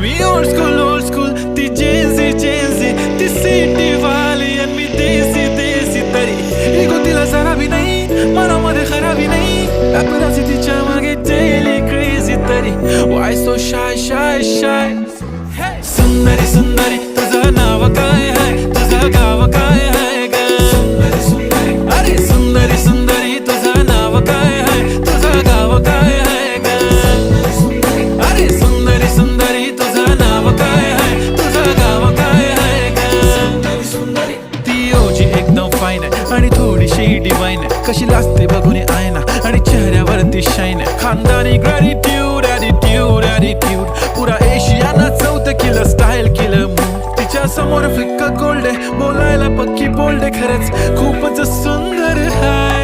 मी old school ती Gen Z ती city वाली आणि मी देसी तरी इगो तिला जरा भी नाही मनामध्ये खराबी नाही पापराची तिच्या मागे daily crazy तरी why so shy सुंदरी तुझं नाव काय आहे तुझं गाव काय आहे ग अरे सुंदरी तुझं नाव काय आहे तुझं गाव काय आहे ग अरे सुंदरी तुझं नाव काय आहे तुझं गाव काय आहे ग ती ओजी एकदम फाईन आहे आणि थोडीशी डिवाइन आहे कशी लाजते बघून आयना आणि चेहऱ्यावरती शाईन आहे खानदानी ग्रॅटिट्यूड ॲटिट्यूड पुरा एशियाना चौथं किलं स्टाईल केलं मूव तिच्या समोर फिक्क गोल्ड आहे बोलायला पक्की बोल्ड आहे खरंच खूपच सुंदर आहे